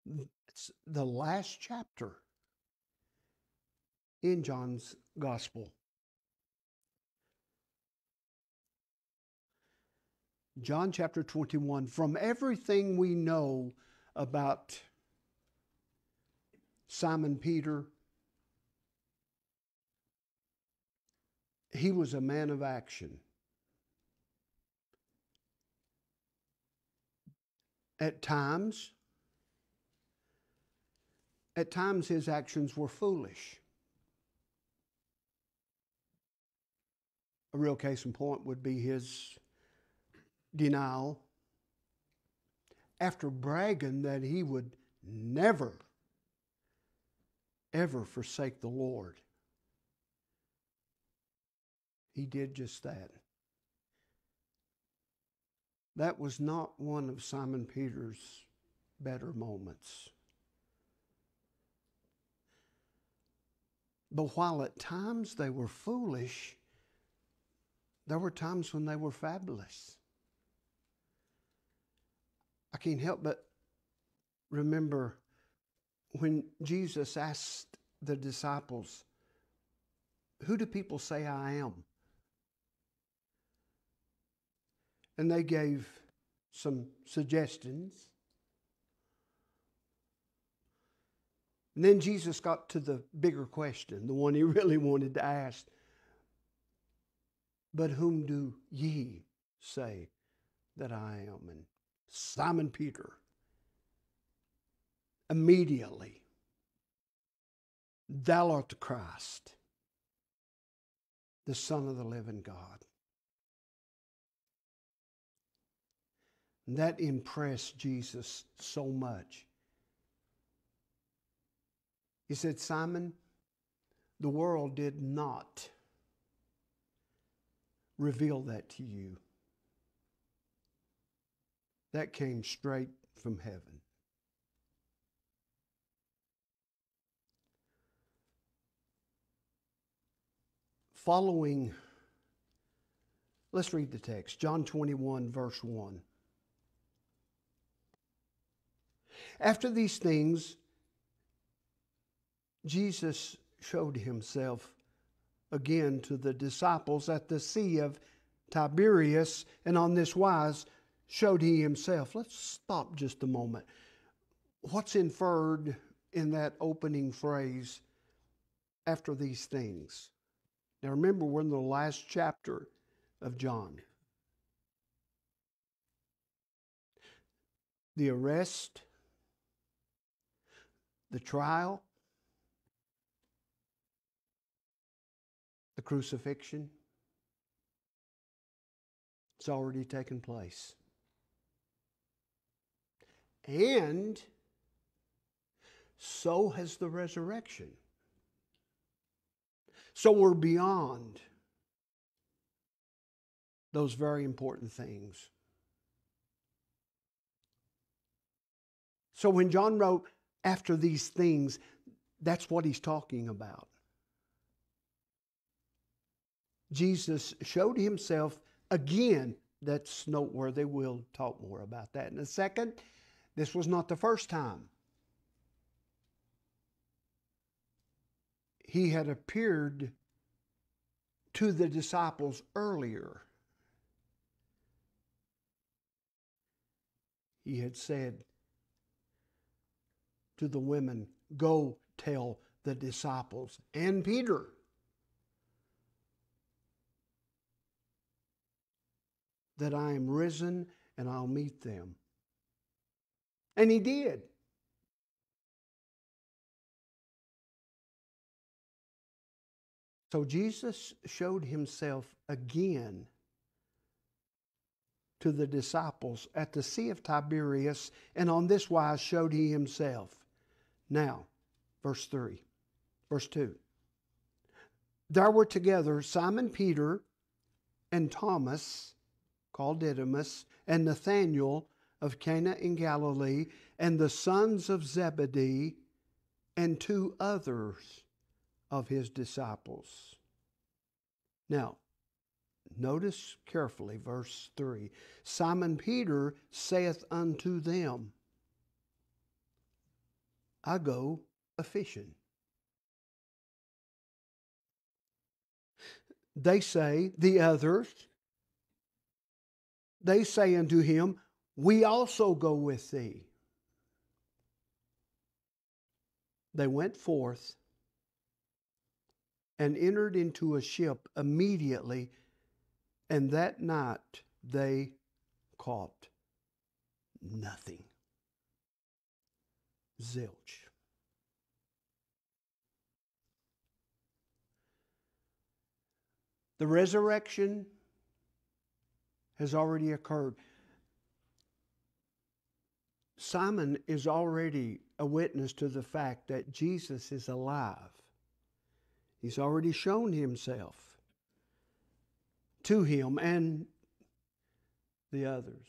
It's the last chapter in John's Gospel. John chapter 21. From everything we know about Simon Peter, he was a man of action. At times his actions were foolish. A real case in point would be his denial after bragging that he would never, ever forsake the Lord. He did just that. That was not one of Simon Peter's better moments. But while at times they were foolish, there were times when they were fabulous. I can't help but remember when Jesus asked the disciples, "Who do people say I am?" And they gave some suggestions. And then Jesus got to the bigger question, the one he really wanted to ask. "But whom do ye say that I am?" And Simon Peter immediately, "Thou art the Christ, the Son of the living God." And that impressed Jesus so much. He said, "Simon, the world did not reveal that to you. That came straight from heaven." Following, let's read the text. John 21, verse 1. After these things, Jesus showed himself again to the disciples at the Sea of Tiberias, and on this wise showed he himself. Let's stop just a moment. What's inferred in that opening phrase, after these things? Now remember, we're in the last chapter of John. The arrest, the trial, the crucifixion, it's already taken place. And so has the resurrection. So we're beyond those very important things. So when John wrote, "After these things," that's what he's talking about. Jesus showed himself again. That's noteworthy. We'll talk more about that in a second. This was not the first time he had appeared to the disciples earlier. He had said to the women, "Go tell the disciples and Peter that I am risen and I'll meet them." And he did. So Jesus showed himself again to the disciples at the Sea of Tiberias, and on this wise showed he himself. Now, verse 2. There were together Simon Peter and Thomas, called Didymus, and Nathanael of Cana in Galilee, and the sons of Zebedee, and two others of his disciples. Now, notice carefully verse 3. Simon Peter saith unto them, I go a fishing. They say, the others, they say unto him, we also go with thee. They went forth and entered into a ship immediately, and that night they caught nothing. Zilch. The resurrection has already occurred. Simon is already a witness to the fact that Jesus is alive. He's already shown himself to him and the others.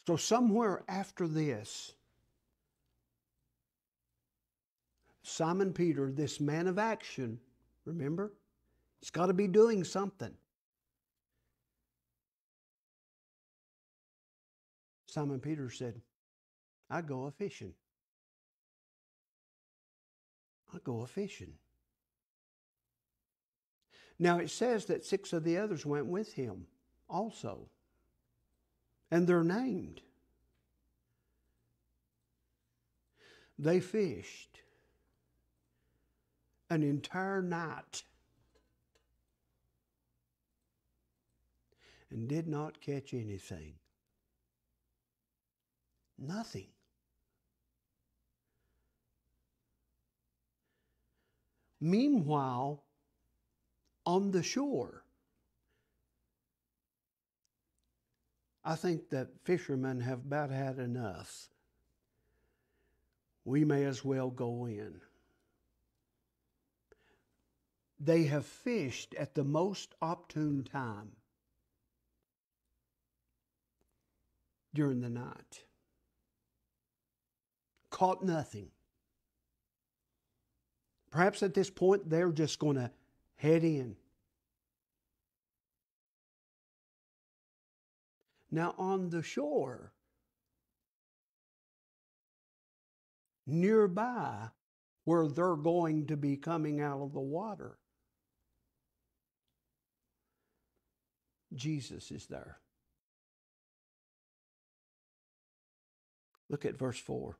So somewhere after this, Simon Peter, this man of action, remember? He's got to be doing something. Simon Peter said, I go a fishing. I go a fishing. Now it says that 6 of the others went with him also. And they're named. They fished an entire night and did not catch anything. Nothing. Meanwhile, on the shore, I think that fishermen have about had enough. We may as well go in. They have fished at the most opportune time during the night. Caught nothing. Perhaps at this point they're just going to head in. Now on the shore, nearby where they're going to be coming out of the water, Jesus is there. Look at verse 4.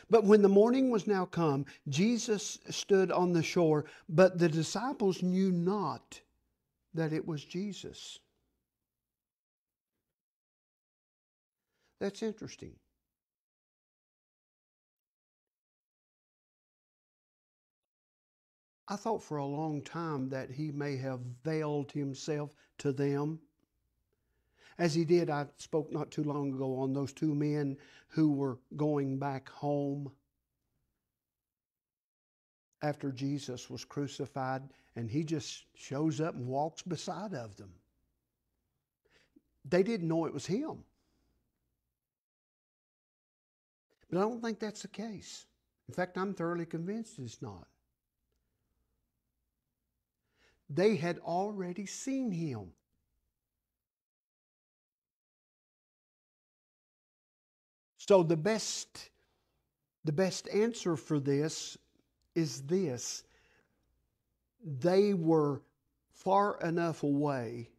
But when the morning was now come, Jesus stood on the shore, but the disciples knew not that it was Jesus. That's interesting. I thought for a long time that he may have veiled himself to them. As he did, I spoke not too long ago on those 2 men who were going back home after Jesus was crucified, and he just shows up and walks beside of them. They didn't know it was him. But I don't think that's the case. In fact, I'm thoroughly convinced it's not. They had already seen him. So the best answer for this is this. They were far enough away.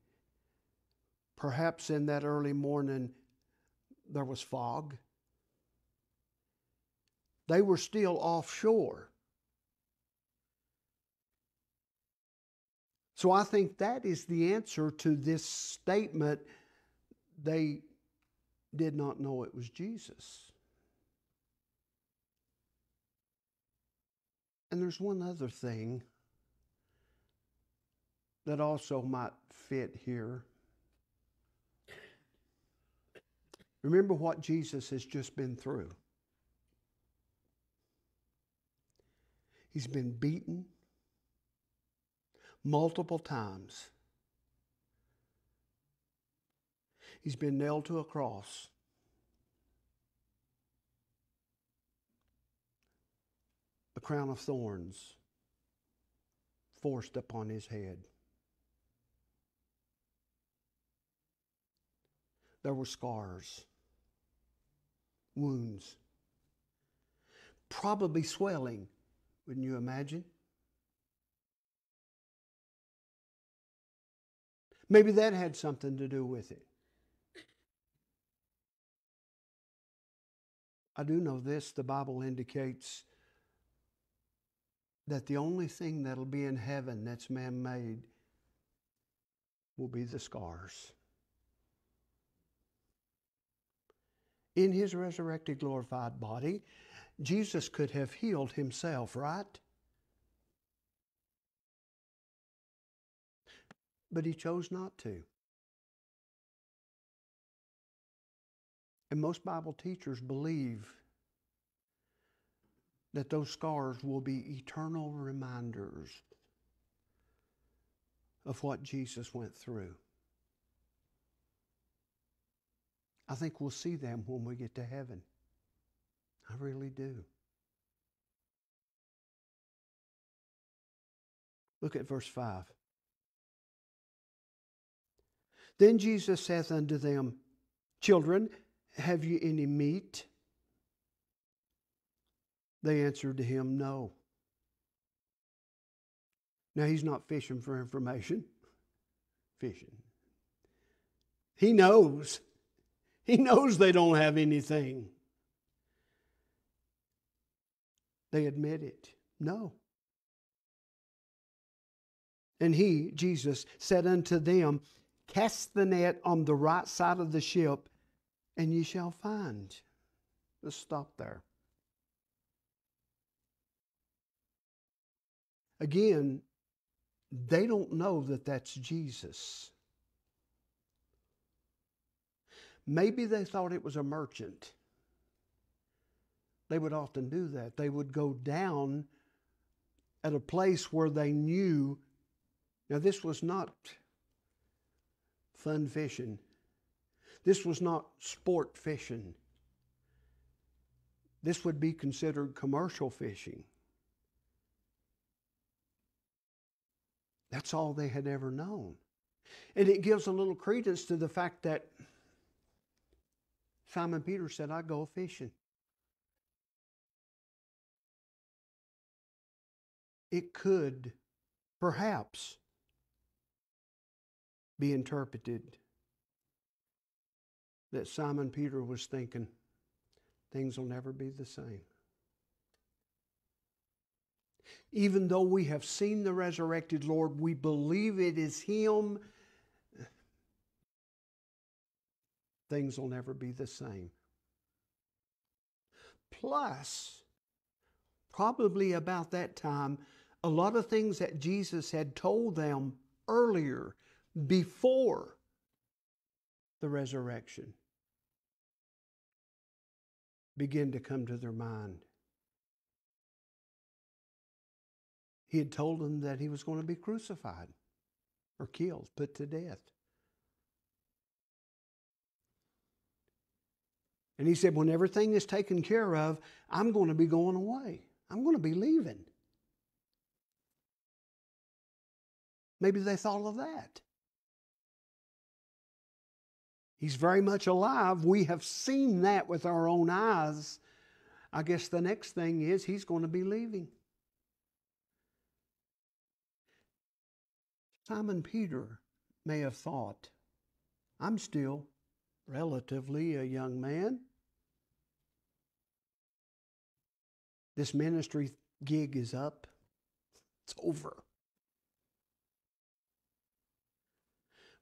Perhaps in that early morning there was fog. They were still offshore. So I think that is the answer to this statement. They did not know it was Jesus. And there's one other thing that also might fit here. Remember what Jesus has just been through. He's been beaten multiple times. He's been nailed to a cross. A crown of thorns forced upon his head. there were scars, wounds, probably swelling, wouldn't you imagine? Maybe that had something to do with it. I do know this, the Bible indicates that the only thing that'll be in heaven that's man-made will be the scars. In his resurrected, glorified body, Jesus could have healed himself, right? But he chose not to. And most Bible teachers believe that those scars will be eternal reminders of what Jesus went through. I think we'll see them when we get to heaven. I really do. Look at verse 5. Then Jesus saith unto them, Children, have you any meat? They answered to him, No. Now he's not fishing for information. Fishing. He knows. He knows they don't have anything. They admit it. No. And he, Jesus, said unto them, Cast the net on the right side of the ship, and ye shall find. Let's stop there. Again, they don't know that that's Jesus. Maybe they thought it was a merchant. They would often do that. They would go down at a place where they knew. Now, this was not fun fishing. This was not sport fishing. This would be considered commercial fishing. That's all they had ever known. And it gives a little credence to the fact that Simon Peter said, I go fishing. It could perhaps be interpreted that Simon Peter was thinking, things will never be the same. Even though we have seen the resurrected Lord, we believe it is Him, things will never be the same. Plus, probably about that time, a lot of things that Jesus had told them earlier, before the resurrection, begin to come to their mind. He had told them that He was going to be crucified or killed, put to death. And He said, when everything is taken care of, I'm going to be going away. I'm going to be leaving. Maybe they thought of that. He's very much alive. We have seen that with our own eyes. I guess the next thing is He's going to be leaving. Simon Peter may have thought, I'm still relatively a young man. This ministry gig is up. It's over.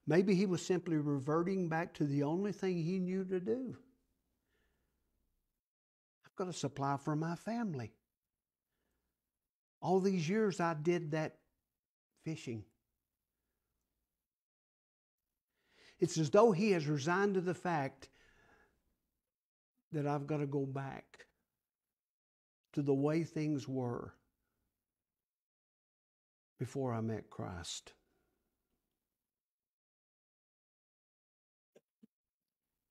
Maybe he was simply reverting back to the only thing he knew to do. I've got to supply for my family. All these years I did that fishing. It's as though he has resigned to the fact that I've got to go back to the way things were before I met Christ.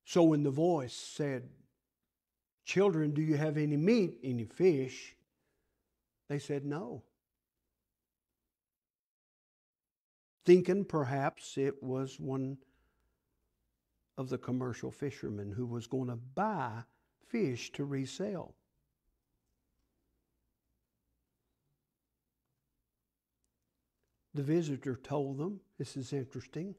So when the voice said, Children, do you have any meat, any fish? They said no. Thinking perhaps it was one of the commercial fisherman who was going to buy fish to resell. The visitor told them, this is interesting,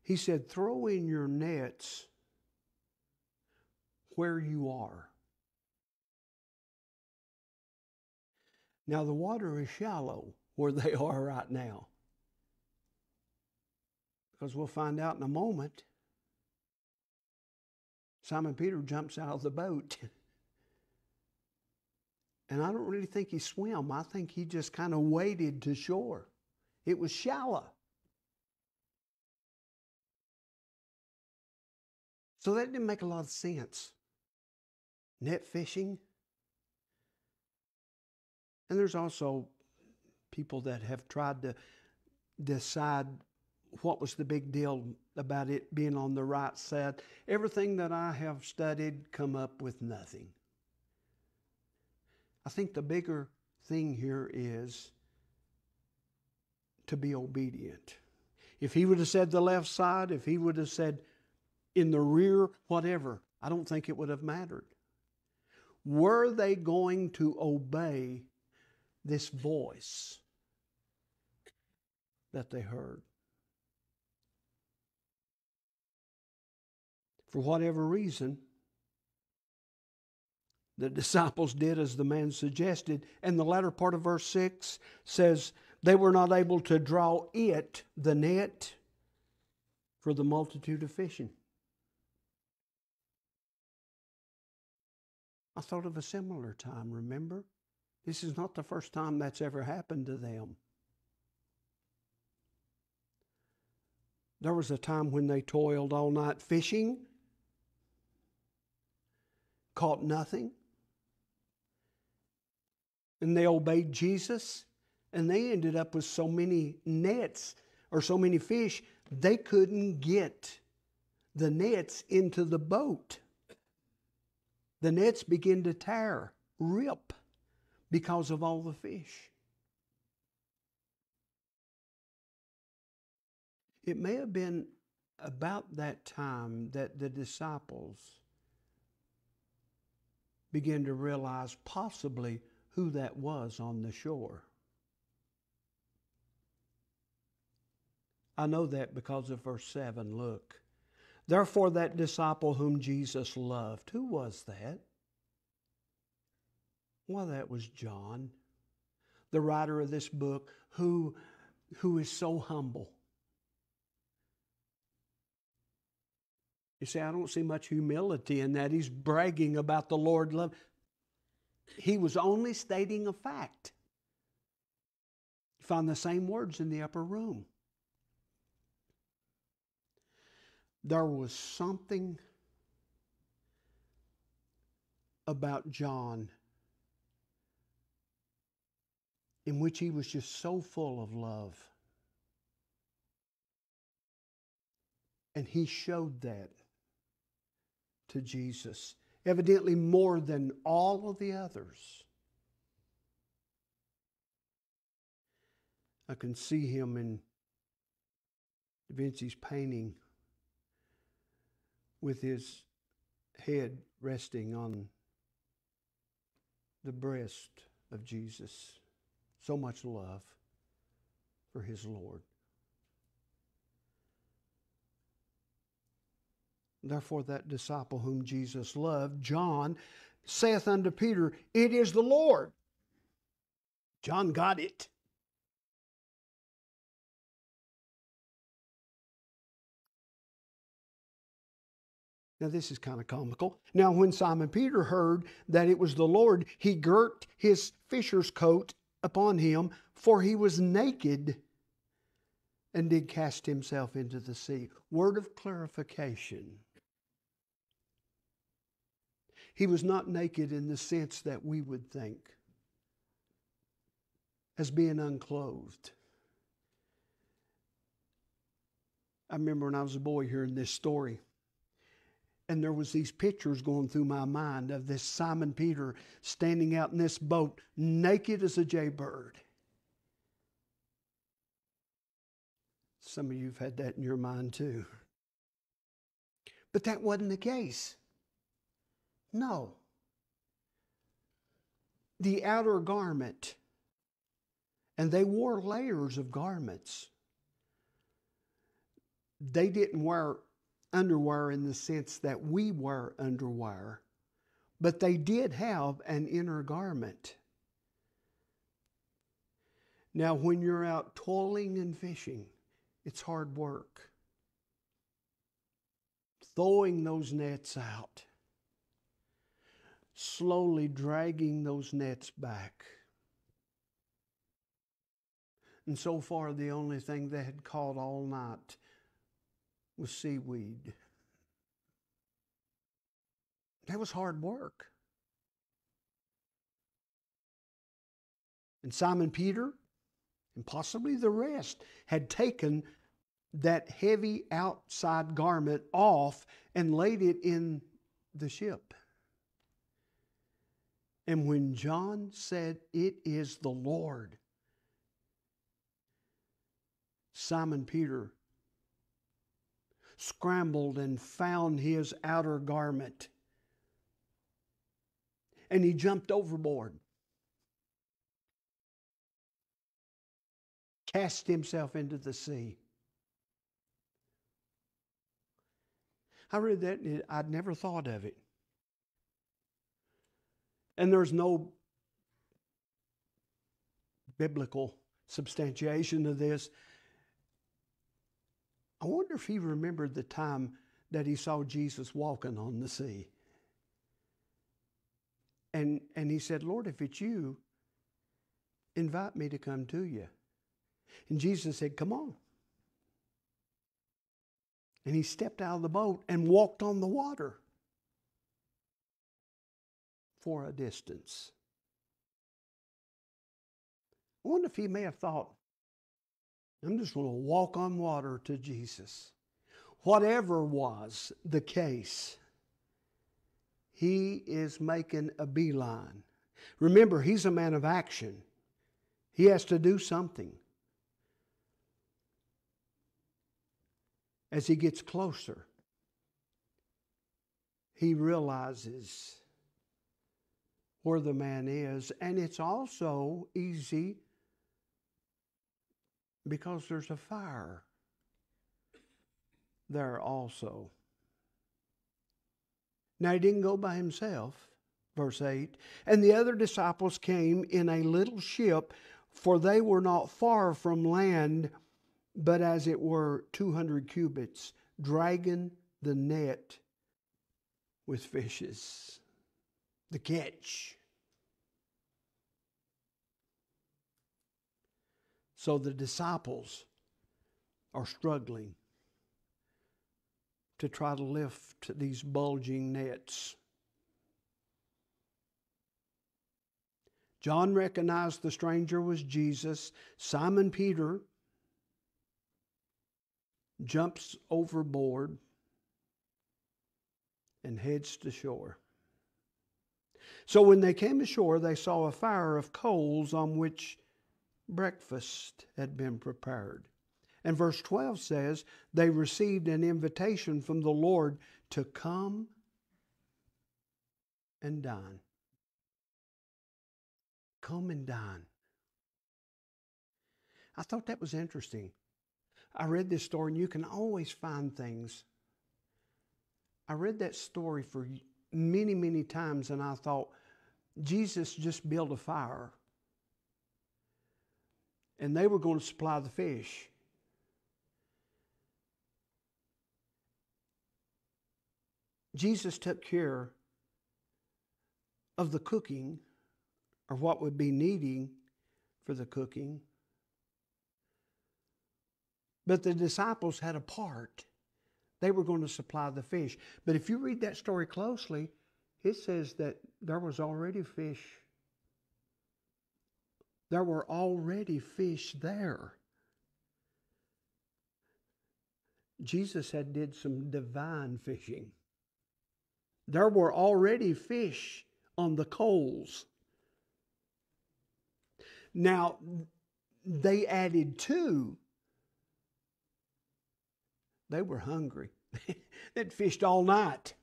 he said, throw in your nets where you are. Now the water is shallow where they are right now, because we'll find out in a moment. Simon Peter jumps out of the boat. And I don't really think he swam. I think he just kind of waded to shore. It was shallow. So that didn't make a lot of sense. Net fishing. And there's also people that have tried to decide what was the big deal about it being on the right side. Everything that I have studied come up with nothing. I think the bigger thing here is to be obedient. If he would have said the left side, if he would have said in the rear, whatever, I don't think it would have mattered. Were they going to obey this voice that they heard? For whatever reason, the disciples did as the man suggested. And the latter part of verse 6 says, they were not able to draw it, the net, for the multitude of fishing. I thought of a similar time, remember? This is not the first time that's ever happened to them. There was a time when they toiled all night fishing, caught nothing, and they obeyed Jesus, and they ended up with so many nets or so many fish, they couldn't get the nets into the boat. The nets began to tear, rip, because of all the fish. It may have been about that time that the disciples began to realize possibly who that was on the shore. I know that because of verse 7. Look. Therefore that disciple whom Jesus loved, who was that? Well, that was John, the writer of this book, who is so humble. You say, I don't see much humility in that. He's bragging about the Lord love. He was only stating a fact. You find the same words in the upper room. There was something about John in which he was just so full of love. And he showed that to Jesus, evidently more than all of the others. I can see him in Da Vinci's painting with his head resting on the breast of Jesus. So much love for his Lord. Therefore that disciple whom Jesus loved, John, saith unto Peter, it is the Lord. John got it. Now this is kind of comical. Now when Simon Peter heard that it was the Lord, he girt his fisher's coat upon him, for he was naked, and did cast himself into the sea. Word of clarification. He was not naked in the sense that we would think, as being unclothed. I remember when I was a boy hearing this story, and there was these pictures going through my mind of this Simon Peter standing out in this boat, naked as a jaybird. Some of you have had that in your mind too. But that wasn't the case. No. The outer garment, and they wore layers of garments. They didn't wear underwear in the sense that we wear underwear, but they did have an inner garment. Now, when you're out toiling and fishing, it's hard work. Throwing those nets out, slowly dragging those nets back. And so far, the only thing they had caught all night was seaweed. That was hard work. And Simon Peter, and possibly the rest, had taken that heavy outside garment off and laid it in the ship. And when John said, "It is the Lord," Simon Peter scrambled and found his outer garment. And he jumped overboard. Cast himself into the sea. I read that and I'd never thought of it. And there's no biblical substantiation of this. I wonder if he remembered the time that he saw Jesus walking on the sea. And he said, "Lord, if it's you, invite me to come to you." And Jesus said, "Come on." And he stepped out of the boat and walked on the water for a distance. I wonder if he may have thought, "I'm just going to walk on water to Jesus." Whatever was the case, he is making a beeline. Remember, he's a man of action. He has to do something. As he gets closer, he realizes where the man is. And it's also easy because there's a fire there also. Now, he didn't go by himself, verse 8. And the other disciples came in a little ship, for they were not far from land, but as it were 200 cubits, dragging the net with fishes. The catch. So the disciples are struggling to try to lift these bulging nets. John recognized the stranger was Jesus. Simon Peter jumps overboard and heads to shore. So when they came ashore, they saw a fire of coals on which breakfast had been prepared. And verse 12 says, they received an invitation from the Lord to come and dine. Come and dine. I thought that was interesting. I read this story, and you can always find things. I read that story for many, many times, and I thought, Jesus just built a fire, and they were going to supply the fish. Jesus took care of the cooking, or what would be needing for the cooking. But the disciples had a part. They were going to supply the fish. But if you read that story closely, it says that there was already fish. There were already fish there. Jesus had did some divine fishing. There were already fish on the coals. Now, they added to They were hungry. They'd fished all night.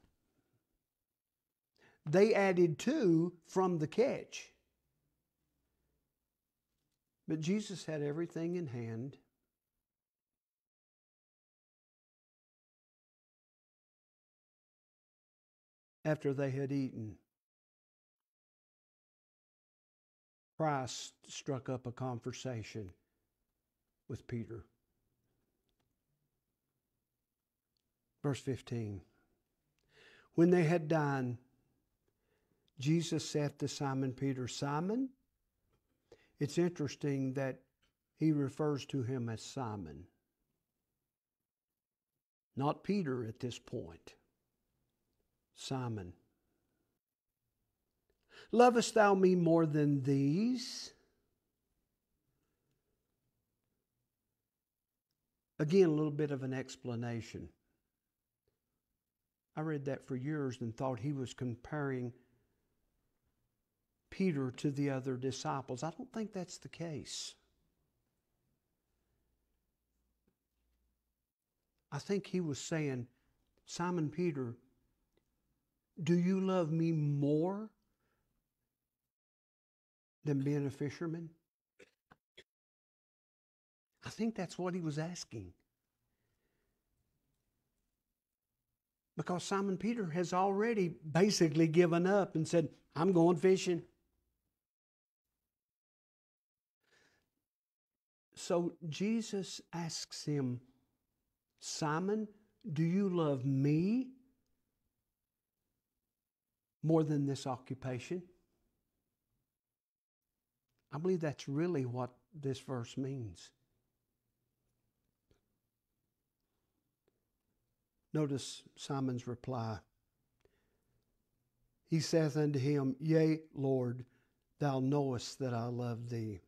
They added 2 from the catch. But Jesus had everything in hand. After they had eaten, Christ struck up a conversation with Peter. Verse 15. When they had dined, Jesus said to Simon Peter, Simon, it's interesting that he refers to him as Simon, not Peter at this point. Simon, lovest thou me more than these? Again, a little bit of an explanation. I read that for years and thought he was comparing Peter to the other disciples. I don't think that's the case. I think he was saying, Simon Peter, do you love me more than being a fisherman? I think that's what he was asking. Because Simon Peter has already basically given up and said, I'm going fishing. So Jesus asks him, Simon, do you love me more than this occupation? I believe that's really what this verse means. Notice Simon's reply. He saith unto him, Yea, Lord, thou knowest that I love thee.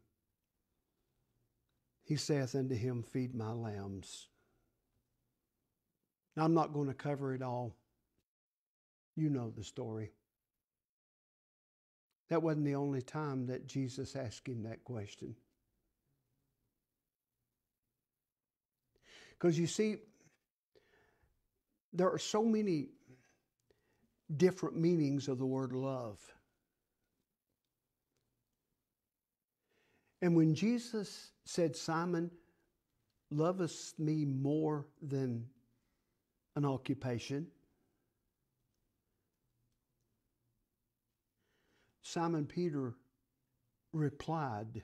He saith unto him, Feed my lambs. Now, I'm not going to cover it all. You know the story. That wasn't the only time that Jesus asked him that question. Because you see, there are so many different meanings of the word love. And when Jesus said, Simon, lovest me more than an occupation, Simon Peter replied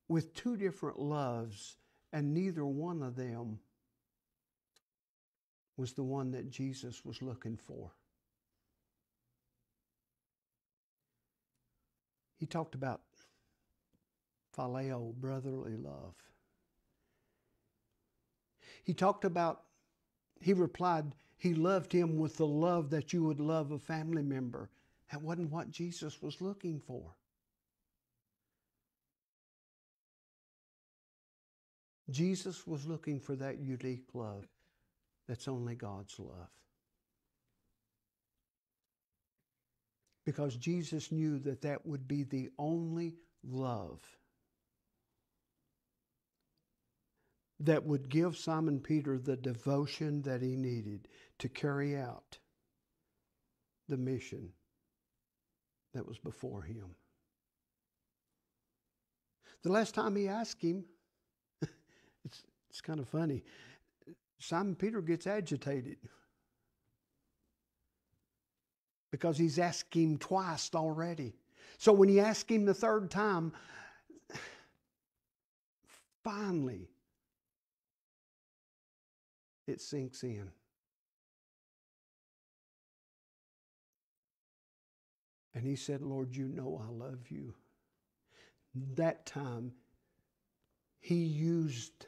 with 2 different loves, and neither one of them was the one that Jesus was looking for. He talked about phileo, brotherly love. He replied, he loved him with the love that you would love a family member. That wasn't what Jesus was looking for. Jesus was looking for that unique love that's only God's love. Because Jesus knew that that would be the only love that would give Simon Peter the devotion that he needed to carry out the mission that was before him. The last time he asked him, it's kind of funny, Simon Peter gets agitated because he's asked him twice already. So when he asked him the 3rd time, finally, it sinks in. And he said, Lord, you know I love you. That time, he used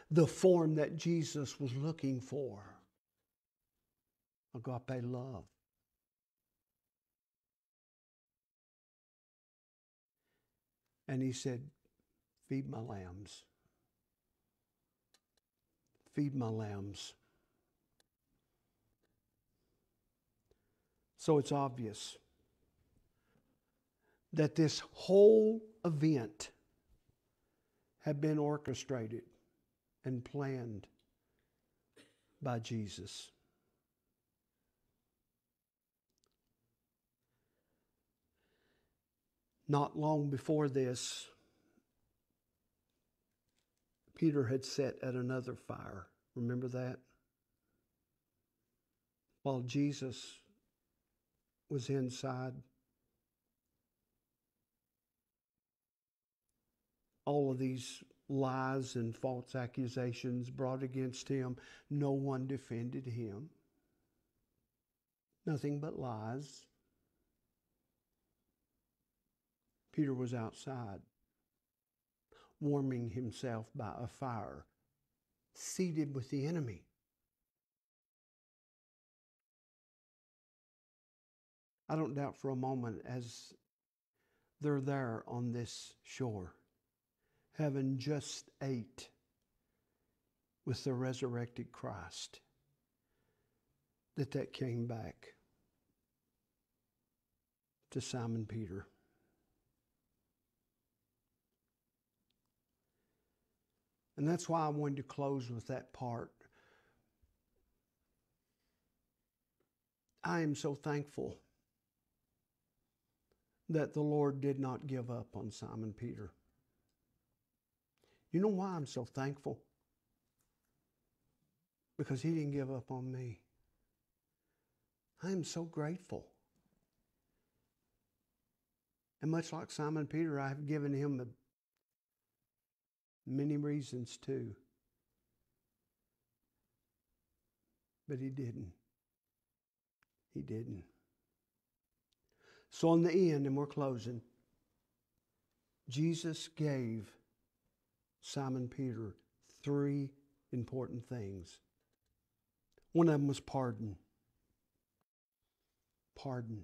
the form that Jesus was looking for. Agape love. And he said, feed my lambs. Feed my lambs. So it's obvious that this whole event had been orchestrated and planned by Jesus. Not long before this, Peter had sat at another fire. Remember that? While Jesus was inside, all of these lies and false accusations brought against him, no one defended him. Nothing but lies. Peter was outside, warming himself by a fire, seated with the enemy. I don't doubt for a moment as they're there on this shore, having just ate with the resurrected Christ, that came back to Simon Peter. And that's why I wanted to close with that part. I am so thankful that the Lord did not give up on Simon Peter. You know why I'm so thankful? Because he didn't give up on me. I am so grateful. And much like Simon Peter, I have given him many reasons too. But he didn't. He didn't. So in the end, and we're closing, Jesus gave Simon Peter 3 important things. One of them was pardon. Pardon.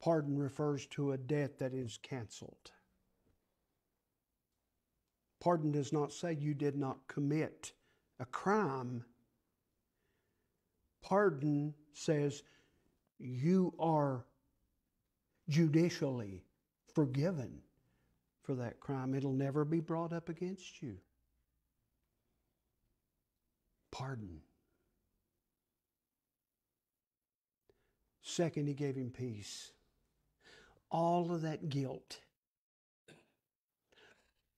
Pardon refers to a debt that is canceled. Pardon does not say you did not commit a crime. Pardon says you are judicially forgiven for that crime. It'll never be brought up against you. Pardon. Second, he gave him peace. All of that guilt,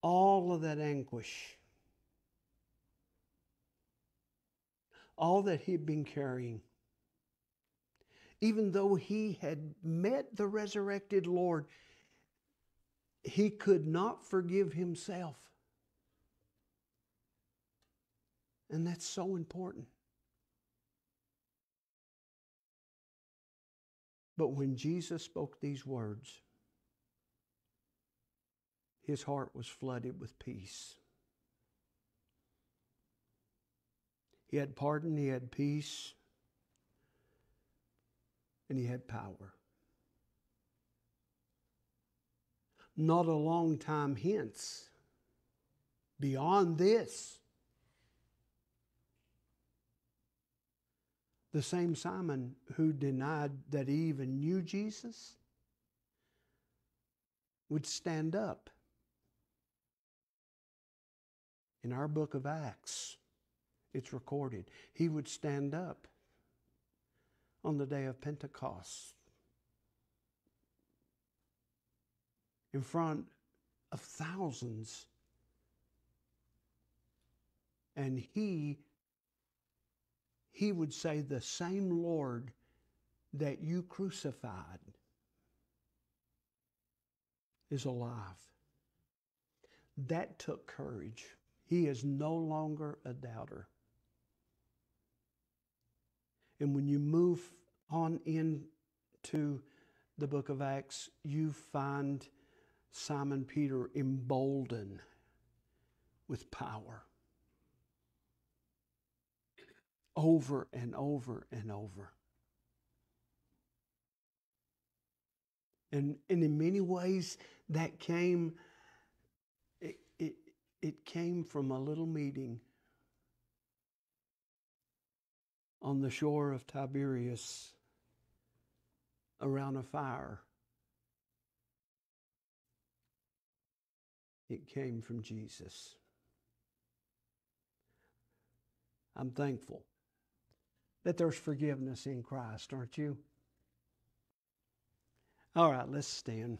all of that anguish, all that he'd been carrying, even though he had met the resurrected Lord, he could not forgive himself. And that's so important. But when Jesus spoke these words, his heart was flooded with peace. He had pardon, he had peace, and he had power. Not a long time hence, beyond this, the same Simon who denied that he even knew Jesus would stand up. In our book of Acts, it's recorded. He would stand up on the day of Pentecost in front of thousands. And he would say, the same Lord that you crucified is alive. That took courage. He is no longer a doubter. And when you move on into the book of Acts, you find Simon Peter emboldened with power. Over and over and over. And in many ways, that came, it came from a little meeting on the shore of Tiberias around a fire. It came from Jesus. I'm thankful that there's forgiveness in Christ, aren't you? All right, let's stand.